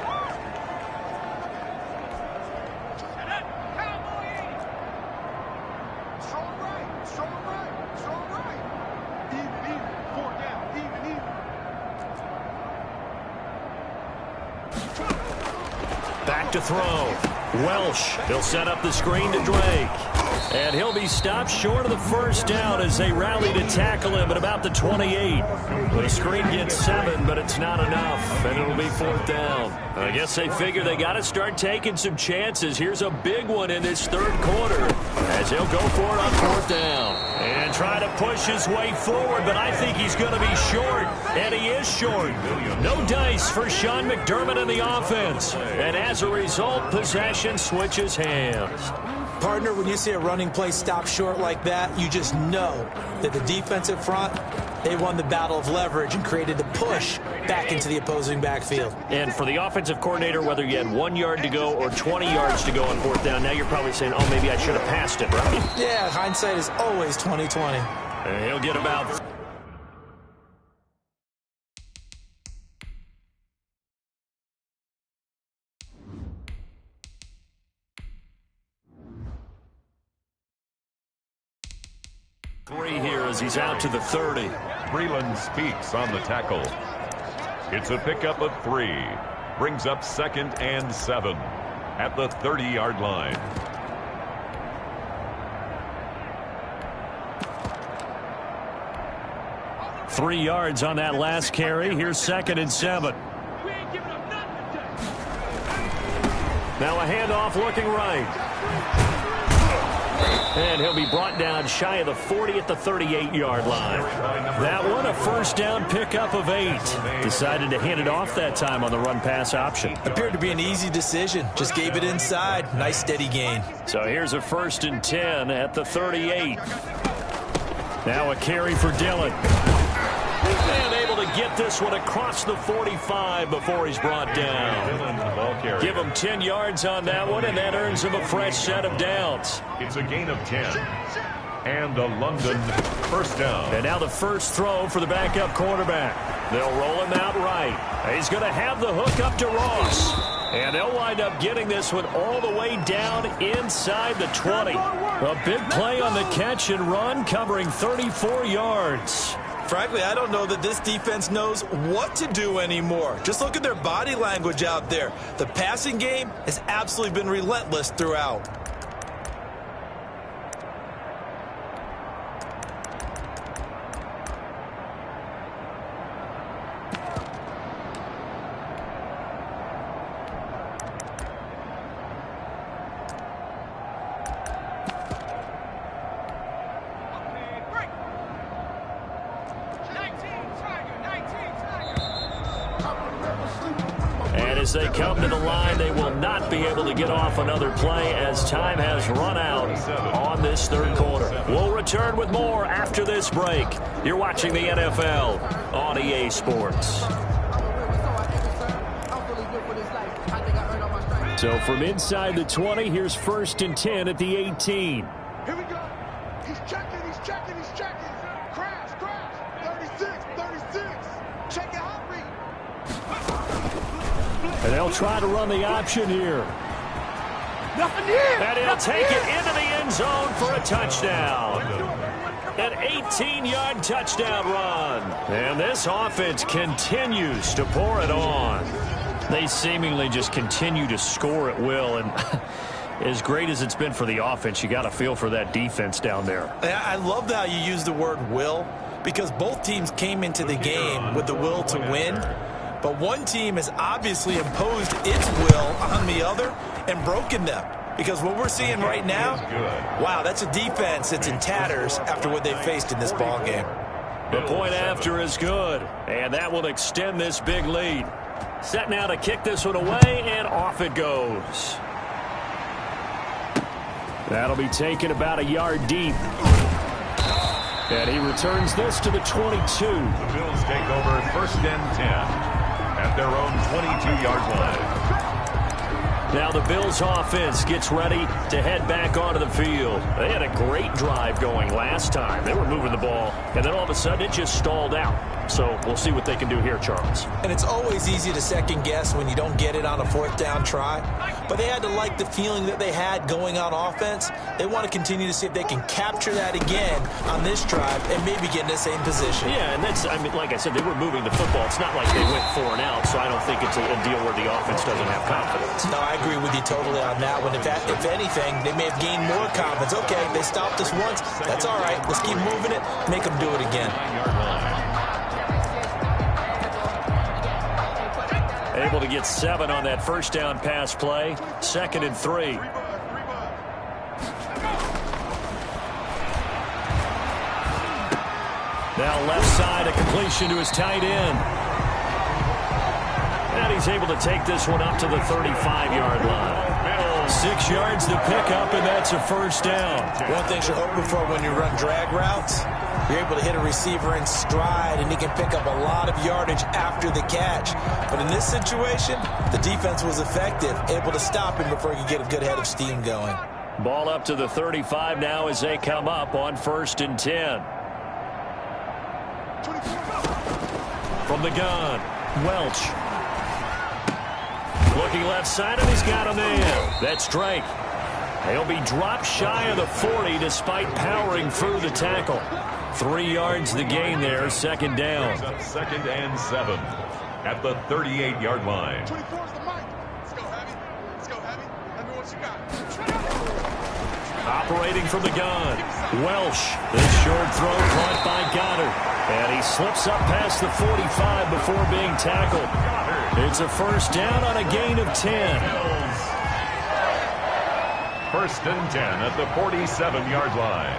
Back to throw. Welsh. He'll set up the screen to Drake. And he'll be stopped short of the first down as they rally to tackle him at about the 28. The screen gets 7, but it's not enough, and it'll be 4th down. I guess they figure they got to start taking some chances. Here's a big one in this 3rd quarter as he'll go for it on 4th down. And try to push his way forward, but I think he's going to be short, and he is short. No dice for Sean McDermott in the offense. And as a result, possession switches hands. Partner, when you see a running play stop short like that, you just know that the defensive front, they won the battle of leverage and created the push back into the opposing backfield. And for the offensive coordinator, whether you had 1 yard to go or 20 yards to go on 4th down, now you're probably saying, oh, maybe I should have passed it, right? Yeah, hindsight is always 20/20. And he'll get about carry here as he's out to the 30. Breland Speaks on the tackle. It's a pickup of 3. Brings up 2nd and 7 at the 30-yard line. Three yards on that last carry. Here's 2nd and 7. Now a handoff looking right. And he'll be brought down shy of the 40 at the 38-yard line. That one, a first down pickup of 8. Decided to hand it off that time on the run-pass option. Appeared to be an easy decision. Just gave it inside. Nice steady gain. So here's a 1st and 10 at the 38. Now a carry for Dillon. And able to get this one across the 45 before he's brought down. Give him 10 yards on that one, and that earns him a fresh set of downs. It's a gain of 10. And a London first down. And now the first throw for the backup quarterback. They'll roll him out right. He's going to have the hook up to Ross. And they'll wind up getting this one all the way down inside the 20. A big play on the catch and run, covering 34 yards. Frankly, I don't know that this defense knows what to do anymore. Just look at their body language out there. The passing game has absolutely been relentless throughout. As they come to the line, they will not be able to get off another play as time has run out on this third quarter. We'll return with more after this break. You're watching the NFL on EA Sports. So from inside the 20, here's 1st and 10 at the 18. Here we go. He's checking. Crash. 36. Check it out, read. And they'll try to run the option here. And he'll take it into the end zone for a touchdown. An 18-yard touchdown run. And this offense continues to pour it on. They seemingly just continue to score at will. And as great as it's been for the offense, you got to feel for that defense down there. I love how you use the word will, because both teams came into the game with the will to win. But one team has obviously imposed its will on the other and broken them. Because what we're seeing right now, wow, that's a defense that's in tatters after what they faced in this ball game. The point after is good, and that will extend this big lead. Set now to kick this one away, and off it goes. That'll be taken about a yard deep. And he returns this to the 22. The Bills take over 1st and 10. At their own 22-yard line. Now the Bills offense gets ready to head back onto the field. They had a great drive going last time. They were moving the ball, and then all of a sudden it just stalled out. So we'll see what they can do here, Charles. And it's always easy to second guess when you don't get it on a 4th down try. But they had to like the feeling that they had going on offense. They want to continue to see if they can capture that again on this drive and maybe get in the same position. Yeah, and that's, I mean, like I said, they were moving the football. It's not like they went 4 and out, so I don't think it's a deal where the offense doesn't have confidence. No, I agree with you totally on that one. If anything, they may have gained more confidence. Okay, they stopped us once. That's all right. Let's keep moving it. Make them do it again. Able to get 7 on that first down pass play. 2nd and 3. Now left side, a completion to his tight end. And he's able to take this one up to the 35-yard line. 6 yards to pick up, and that's a first down. One thing you're hoping for when you run drag routes, you're able to hit a receiver in stride, and he can pick up a lot of yardage after the catch. But in this situation, the defense was effective, able to stop him before he could get a good head of steam going. Ball up to the 35 now as they come up on 1st and 10. From the gun, Welch. Looking left side, and he's got him there. That's Drake. He'll be dropped shy of the 40 despite powering through the tackle. 3 yards the gain there, second down. Brings up second and 7 at the 38-yard line. 24 is the mic. Let's go heavy. Let's go heavy. Let me what you got. Operating from the gun, Welsh. This short throw caught by Goddard. And he slips up past the 45 before being tackled. It's a first down on a gain of 10. First and 10 at the 47-yard line.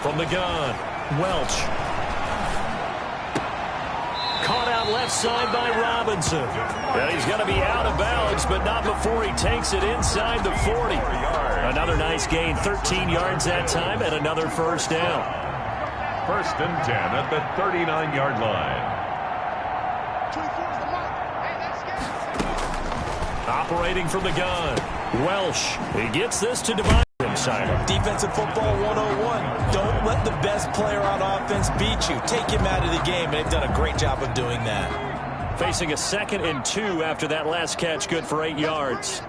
From the gun, Welch. Caught out left side by Robinson. And he's going to be out of bounds, but not before he takes it inside the 40. Another nice gain, 13 yards that time, and another first down. First and 10 at the 39-yard line. 24 is the mic. Hey, that's good. Operating from the gun, Welsh. He gets this to divide. Defensive football 101. Don't let the best player on offense beat you. Take him out of the game, and they've done a great job of doing that. Facing a 2nd and 2 after that last catch, good for 8 yards.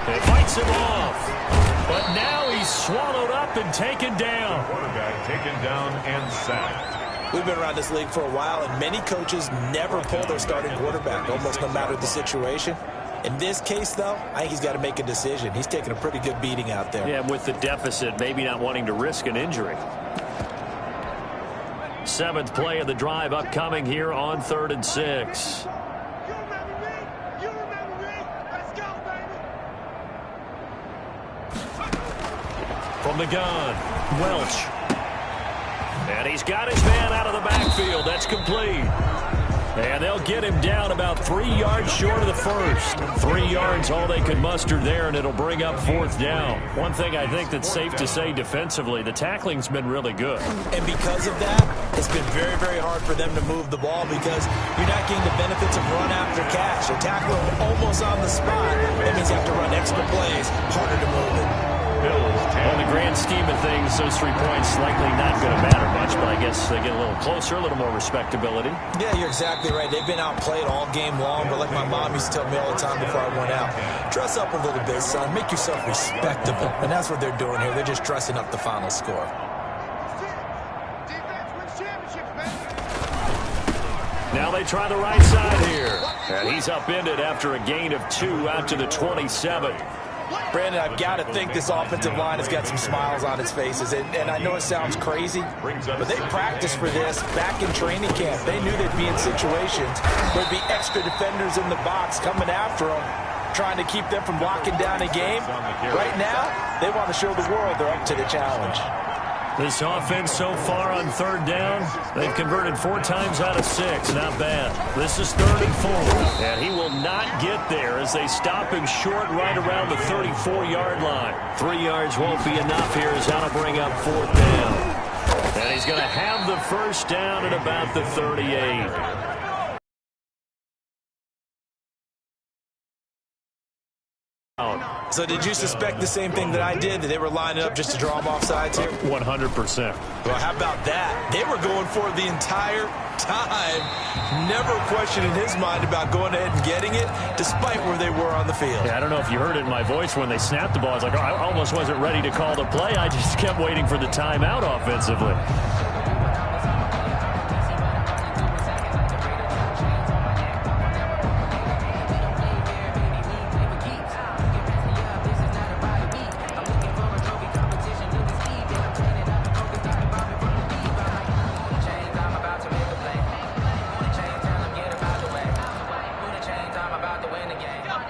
It fights him off. But now he's swallowed up and taken down. Quarterback taken down and sacked. We've been around this league for a while, and many coaches never pull their starting quarterback, almost no matter the situation. In this case, though, I think he's got to make a decision. He's taking a pretty good beating out there. Yeah, with the deficit, maybe not wanting to risk an injury. 7th play of the drive upcoming here on 3rd and 6. You remember me? You remember me? Let's go, baby. From the gun, Welch. And he's got his man out of the backfield. That's complete. And they'll get him down about 3 yards short of the first. 3 yards all they could muster there, and it'll bring up 4th down. One thing I think that's safe to say defensively, the tackling's been really good. And because of that, it's been very, very hard for them to move the ball because you're not getting the benefits of run after catch. You're tackling almost on the spot. That means you have to run extra plays, harder to move it. On the grand scheme of things, those 3 points likely not going to matter much, but I guess they get a little closer, a little more respectability. Yeah, you're exactly right. They've been outplayed all game long, but like my mom used to tell me all the time before I went out, dress up a little bit, son. Make yourself respectable. And that's what they're doing here. They're just dressing up the final score. Defense wins championships, baby. Now they try the right side here. And he's upended after a gain of 2 out to the 27. Brandon, I've got to think this offensive line has got some smiles on its faces. And I know it sounds crazy, but they practiced for this back in training camp. They knew they'd be in situations where there'd be extra defenders in the box coming after them, trying to keep them from locking down a game. Right now, they want to show the world they're up to the challenge. This offense so far on 3rd down, they've converted 4 times out of 6. Not bad. This is 3rd and 4. And he will not get there as they stop him short right around the 34-yard line. 3 yards won't be enough here as how to bring up 4th down. And he's going to have the first down at about the 38. So did you suspect the same thing that I did, that they were lining up just to draw them off sides here? 100%. Well, how about that? They were going for it the entire time. Never questioned in his mind about going ahead and getting it, despite where they were on the field. Yeah, I don't know if you heard it in my voice when they snapped the ball. I was like, oh, I almost wasn't ready to call the play. I just kept waiting for the timeout offensively.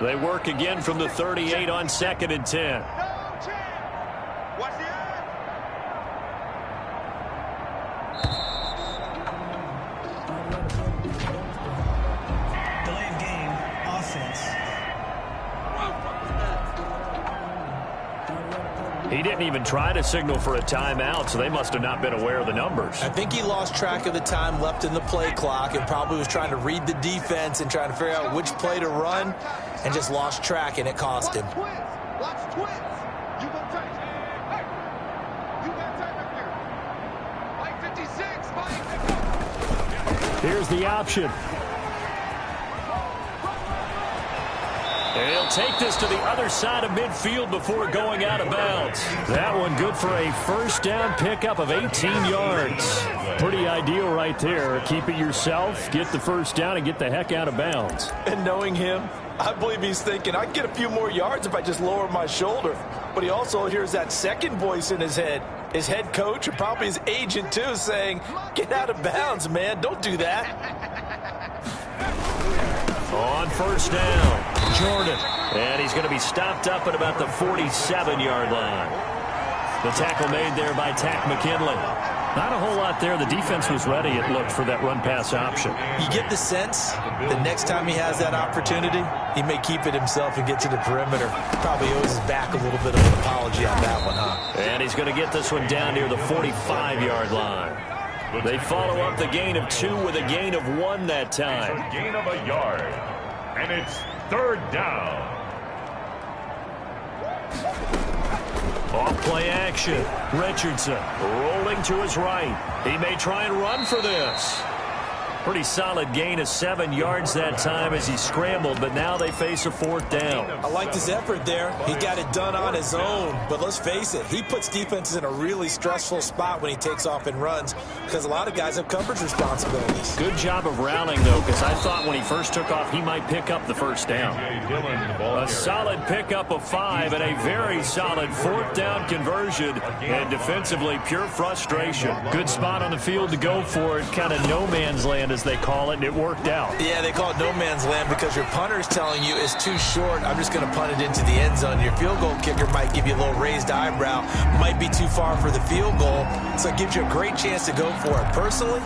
They work again from the 38 on 2nd and 10. Delayed game, offense. He didn't even try to signal for a timeout, so they must have not been aware of the numbers. I think he lost track of the time left in the play clock and probably was trying to read the defense and trying to figure out which play to run and just lost track, and it cost him. Watch twins. You go tight. Hey, you got time up here. Mike 56, Mike. 50. Here's the option. And he'll take this to the other side of midfield before going out of bounds. That one good for a first down pickup of 18 yards. Pretty ideal right there. Keep it yourself, get the first down, and get the heck out of bounds. And knowing him, I believe he's thinking, I can get a few more yards if I just lower my shoulder. But he also hears that second voice in his head. His head coach and probably his agent, too, saying, get out of bounds, man. Don't do that. On first down, Jordan. And he's going to be stopped up at about the 47-yard line. The tackle made there by Tack McKinley. Not a whole lot there. The defense was ready, it looked, for that run-pass option. You get the sense the next time he has that opportunity, he may keep it himself and get to the perimeter. Probably owes his back a little bit of an apology on that one, huh? And he's going to get this one down near the 45-yard line. They follow up the gain of 2 with a gain of 1 that time. A gain of a yard. And it's third down. Off play action. Richardson rolling to his right. He may try and run for this. Pretty solid gain of 7 yards that time as he scrambled, but now they face a fourth down. I liked his effort there. He got it done on his own, but let's face it, he puts defenses in a really stressful spot when he takes off and runs because a lot of guys have coverage responsibilities. Good job of rallying, though, because I thought when he first took off, he might pick up the first down. A solid pickup of 5 and a very solid fourth down conversion, and defensively pure frustration. Good spot on the field to go for it, kind of no man's land as they call it, and it worked out. Yeah, they call it no man's land because your punter's telling you it's too short. I'm just going to punt it into the end zone. Your field goal kicker might give you a little raised eyebrow, might be too far for the field goal, so it gives you a great chance to go for it. Personally,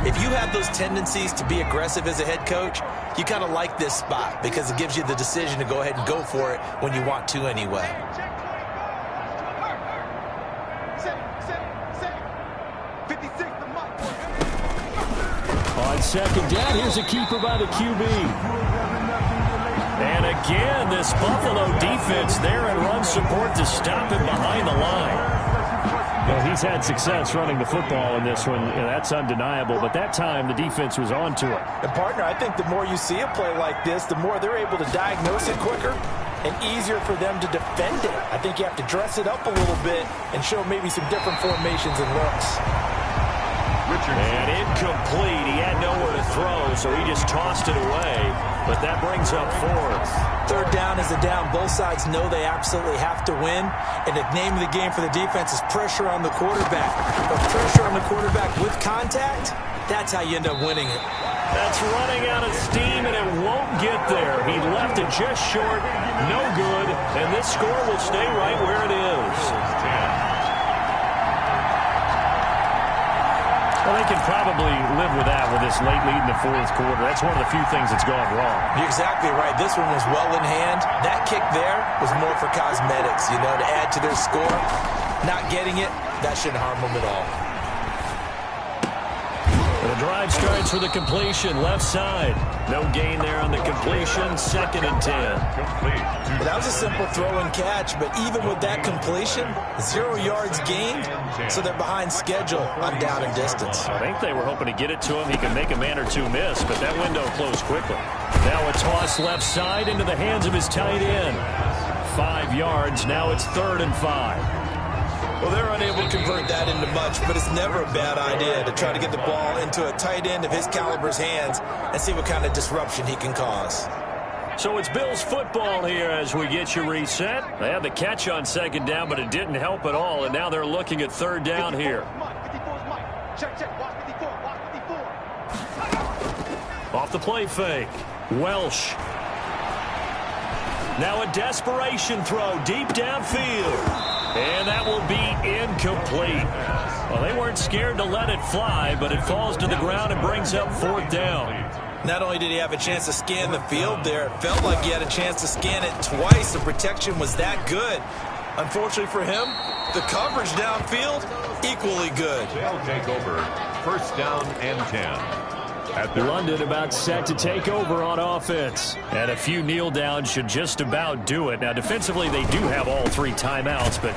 if you have those tendencies to be aggressive as a head coach, you kind of like this spot because it gives you the decision to go ahead and go for it when you want to anyway. On second down, here's a keeper by the QB. And again, this Buffalo defense there in run support to stop him behind the line. Well, he's had success running the football in this one, and that's undeniable. But that time, the defense was on to it. And, partner, I think the more you see a play like this, the more they're able to diagnose it quicker and easier for them to defend it. I think you have to dress it up a little bit and show maybe some different formations and looks. And incomplete. He had nowhere to throw, so he just tossed it away. But that brings up fourth. Third down is a down. Both sides know they absolutely have to win. And the name of the game for the defense is pressure on the quarterback. But pressure on the quarterback with contact, that's how you end up winning it. That's running out of steam, and it won't get there. He left it just short. No good. And this score will stay right where it is. Well, they can probably live with that with this late lead in the fourth quarter. That's one of the few things that's gone wrong. You're exactly right. This one was well in hand. That kick there was more for cosmetics, you know, to add to their score. Not getting it, that shouldn't harm them at all. The drive starts with a completion, left side. No gain there on the completion, 2nd and 10. Well, that was a simple throw and catch, but even with that completion, 0 yards gained, so they're behind schedule on down and distance. I think they were hoping to get it to him. He could make a man or two miss, but that window closed quickly. Now a toss left side into the hands of his tight end. 5 yards, now it's 3rd and 5. Well, they're unable to convert that into much, but it's never a bad idea to try to get the ball into a tight end of his caliber's hands and see what kind of disruption he can cause. So it's Bills football here as we get you reset. They had the catch on 2nd down, but it didn't help at all, and now they're looking at 3rd down here. Off the play fake. Welsh. Now a desperation throw deep downfield. And that will be incomplete. Well, they weren't scared to let it fly, but it falls to the ground and brings up 4th down. Not only did he have a chance to scan the field there, it felt like he had a chance to scan it twice. The protection was that good. Unfortunately for him, the coverage downfield, equally good. They'll take over 1st down and 10. London about set to take over on offense. And a few kneel downs should just about do it. Now, defensively, they do have all 3 timeouts, but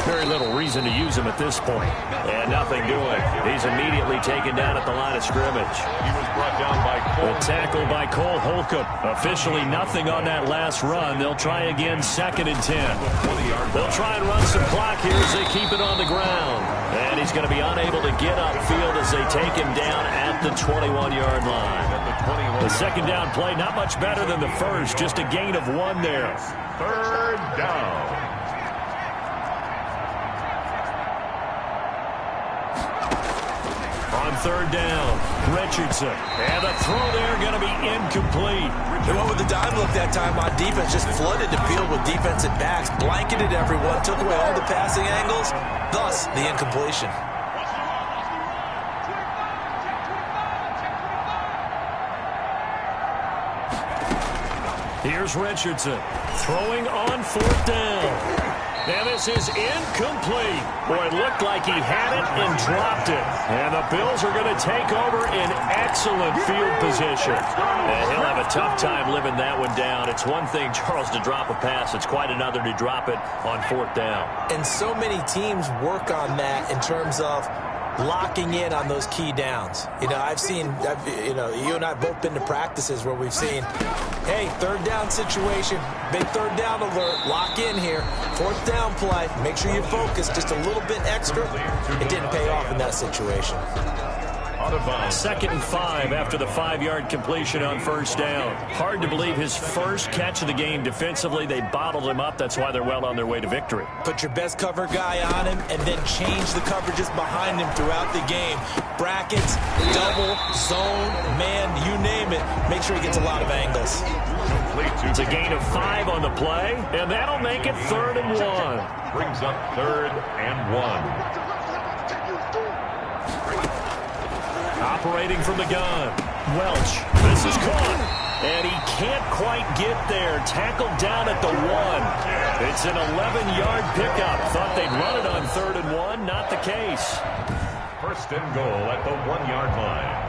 very little reason to use them at this point. And nothing doing. He's immediately taken down at the line of scrimmage. He was brought down by Cole. The tackle by Cole Holcomb. Officially nothing on that last run. They'll try again 2nd and 10. They'll try and run some clock here as they keep it on the ground. And he's going to be unable to get upfield as they take him down at the 21-yard line. The second down play, not much better than the first. Just a gain of 1 there. 3rd down. On 3rd down, Richardson. And the throw there going to be incomplete. They went with the dime look that time on defense. Just flooded the field with defensive backs. Blanketed everyone. Took away all the passing angles. Thus, the incompletion. Here's Richardson throwing on 4th down. And this is incomplete. Boy, it looked like he had it and dropped it. And the Bills are going to take over in excellent field position. And he'll have a tough time living that one down. It's one thing, Charles, to drop a pass. It's quite another to drop it on 4th down. And so many teams work on that in terms of locking in on those key downs. You know, you and I have both been to practices where we've seen, hey, 3rd down situation, big 3rd down alert, lock in here, 4th down play, make sure you focus just a little bit extra. It didn't pay off in that situation. 2nd and 5 after the 5-yard completion on 1st down. Hard to believe his first catch of the game defensively. They bottled him up. That's why they're well on their way to victory. Put your best cover guy on him and then change the coverages behind him throughout the game. Brackets, double, zone, man, you name it. Make sure he gets a lot of angles. It's a gain of 5 on the play, and that'll make it 3rd and 1. Brings up 3rd and 1. Operating from the gun, Welch. This is caught, and he can't quite get there. Tackled down at the 1. It's an 11-yard pickup. Thought they'd run it on 3rd and 1. Not the case. 1st and goal at the 1-yard line.